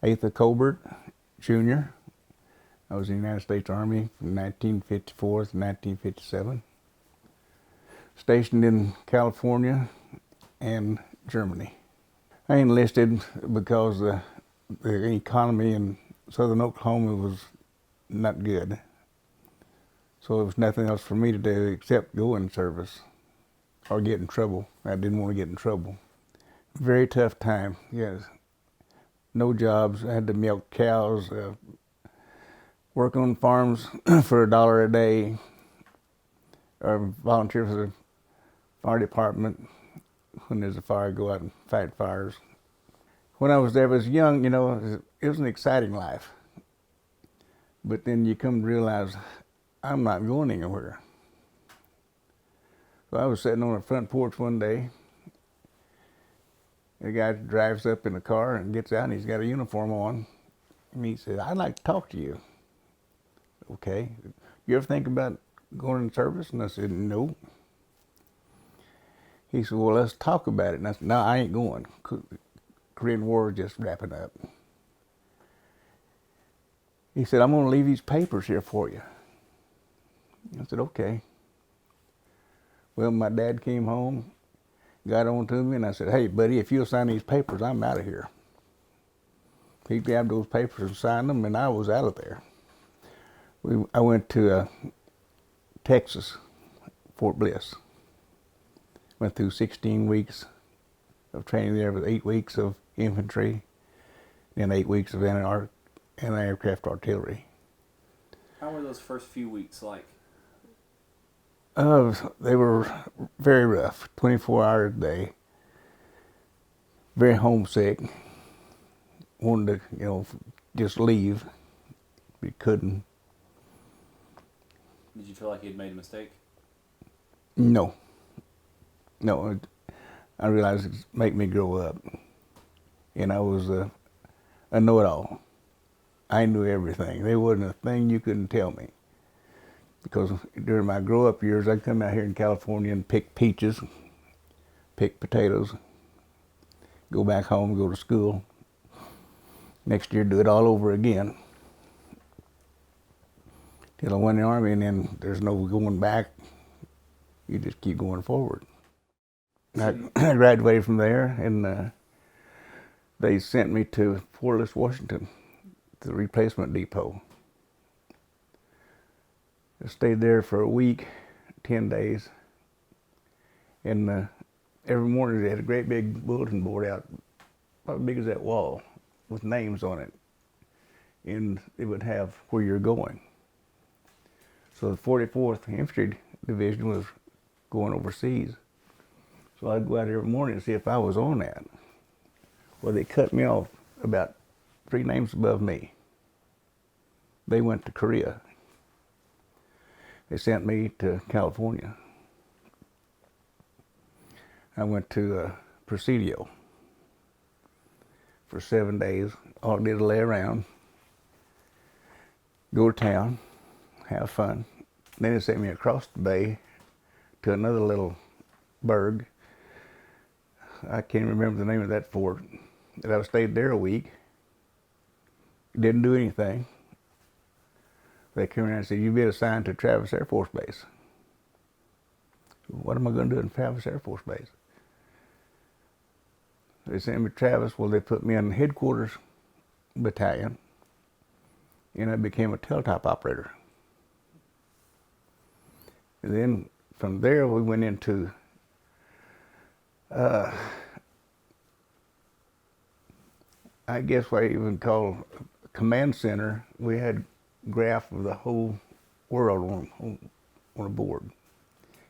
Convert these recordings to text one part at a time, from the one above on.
Atha Colbert, Jr. I was in the United States Army from 1954 to 1957. Stationed in California and Germany. I enlisted because the economy in southern Oklahoma was not good. So there was nothing else for me to do except go in service or get in trouble. I didn't want to get in trouble. Very tough time, yes. No jobs. I had to milk cows, work on farms for $1 a day, or volunteer for the fire department. When there's a fire, go out and fight fires. When I was there, I was young, you know, it was an exciting life. But then you come to realize, I'm not going anywhere. So I was sitting on the front porch one day. The guy drives up in the car and gets out, and he's got a uniform on. And he said, I'd like to talk to you. Okay. You ever think about going in service? And I said, no. He said, well, let's talk about it. And I said, no, I ain't going. Korean War is just wrapping up. He said, I'm going to leave these papers here for you. I said, okay. Well, my dad came home, got on to me, and I said, hey, buddy, if you'll sign these papers, I'm out of here. He grabbed those papers and signed them, and I was out of there. I went to Texas, Fort Bliss. Went through 16 weeks of training there with 8 weeks of infantry, then 8 weeks of anti-aircraft artillery. How were those first few weeks like? They were very rough, 24 hours a day. Very homesick. Wanted to, you know, just leave. We couldn't. Did you feel like you'd made a mistake? No. No, I realized it'd make me grow up. And I was a know-it-all. I knew everything. There wasn't a thing you couldn't tell me. Because during my grow-up years, I'd come out here in California and pick peaches, pick potatoes, go back home, go to school. Next year, do it all over again. Till I went in the Army, and then there's no going back. You just keep going forward. I graduated from there, and they sent me to Fort Bliss, Washington, to the replacement depot. I stayed there for a week, 10 days, and every morning they had a great big bulletin board out, about as big as that wall, with names on it, and it would have where you're going. So the 44th Infantry Division was going overseas. So I'd go out every morning and see if I was on that. Well, they cut me off about 3 names above me. They went to Korea. They sent me to California. I went to Presidio for 7 days. All I did was lay around, go to town, have fun. Then they sent me across the bay to another little burg. I can't remember the name of that fort. And I stayed there a week. Didn't do anything. They came around and said, you've been assigned to Travis Air Force Base. What am I going to do in Travis Air Force Base? They sent me to Travis. Well, they put me in the headquarters battalion, and I became a teletype operator. And then from there, we went into I guess what I even call a command center. We had a graph of the whole world on a board.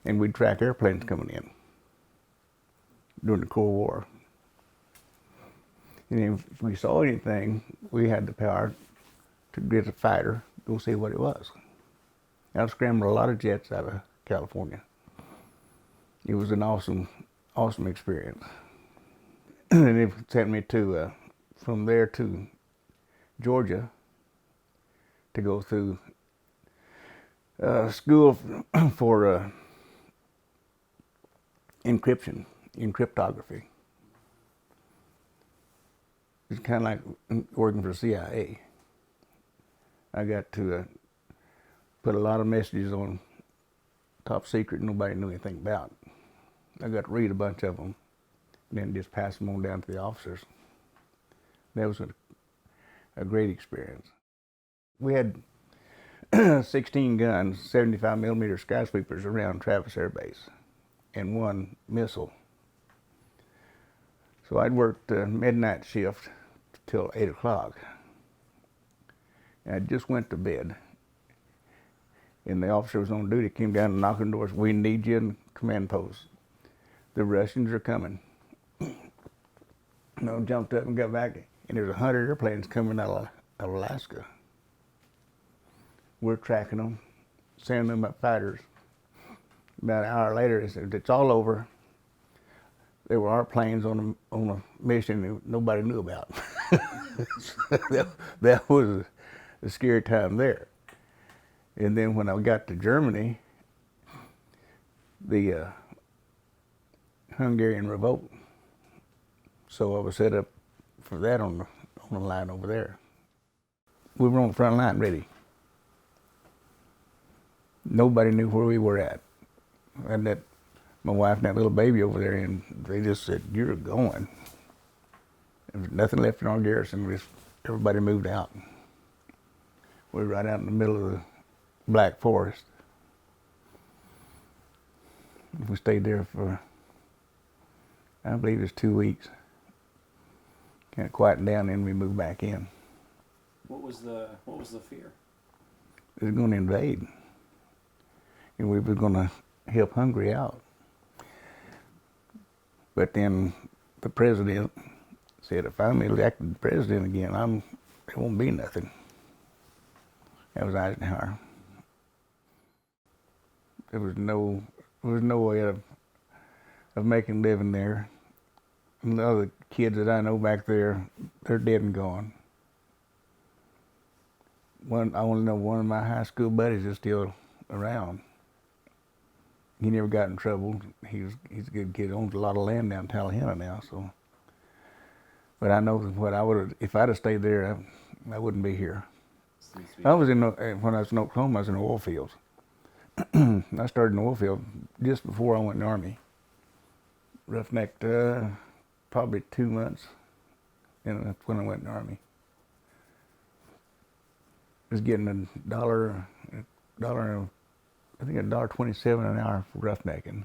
And we'd track airplanes coming in during the Cold War. And if we saw anything, we had the power to get a fighter, go see what it was. I scrambled a lot of jets out of California. It was an awesome experience. And they sent me to, from there to Georgia to go through school for encryption, in cryptography. It's kind of like working for the CIA. I got to put a lot of messages on top secret nobody knew anything about. I got to read a bunch of them, and then just pass them on down to the officers. That was a great experience. We had 16 guns, 75 millimeter skysweepers around Travis Air Base, and 1 missile. So I'd worked midnight shift till 8 o'clock. And I just went to bed. And the officer was on duty, came down and knocked on doors. We need you in command post. The Russians are coming. I jumped up and got back, and there's 100 airplanes coming out of Alaska. We're tracking them, sending them up fighters. About an hour later, they said, it's all over. There were our planes on a mission that nobody knew about. that was a scary time there. And then when I got to Germany, the Hungarian revolt. So I was set up for that on the line over there. We were on the front line ready. Nobody knew where we were at. And that my wife and that little baby over there, and they just said, you're going. There was nothing left in our garrison. Everybody moved out. We were right out in the middle of the Black Forest. We stayed there for, I believe it was 2 weeks. Kind of quieted down, then we moved back in. What was the fear? They were going to invade. And we were going to help Hungary out. But then the president said, if I'm elected president again, there won't be nothing. That was Eisenhower. There was no way of making a living there. And the other kids that I know back there, they're dead and gone. I only know one of my high school buddies is still around. He never got in trouble. He's a good kid. Owns a lot of land down in Tallahassee now. So, but I know that if I'd have stayed there, I wouldn't be here. When I was in Oklahoma, I was in the oil fields. I started in the oil field just before I went in the Army. Roughnecked probably 2 months, and that's when I went in the Army. I was getting I think $1.27 an hour for roughnecking.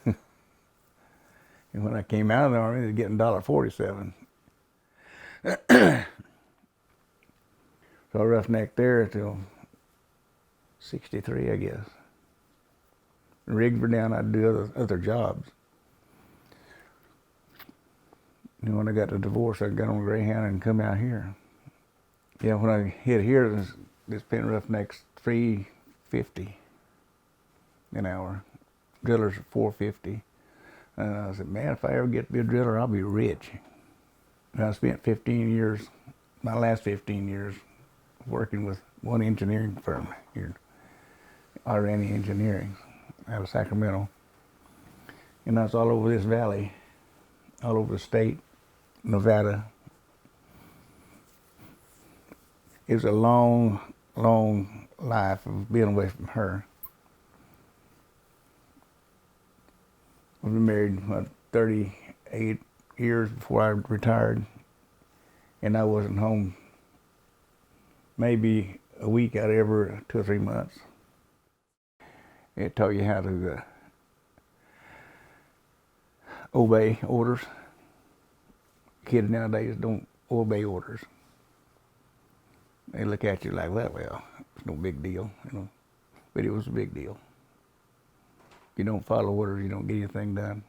And when I came out of the Army, I was getting $1.47. So I roughnecked there until 63, I guess. The rigs were down, I'd do other jobs. And when I got the divorce, I got on a Greyhound and come out here. Yeah, when I hit here, this pin roughneck's $3.50 an hour. Drillers are $4.50. And I said, man, if I ever get to be a driller, I'll be rich. And I spent 15 years, my last 15 years, working with one engineering firm here, Irani Engineering, out of Sacramento. And I was all over this valley, all over the state, Nevada. It was a long, long life of being away from her. We've been married 38 years before I retired, and I wasn't home maybe a week out of every 2 or 3 months. It taught you how to obey orders. Kids nowadays don't obey orders. They look at you like, well, it's no big deal, But it was a big deal. If you don't follow orders, you don't get anything done.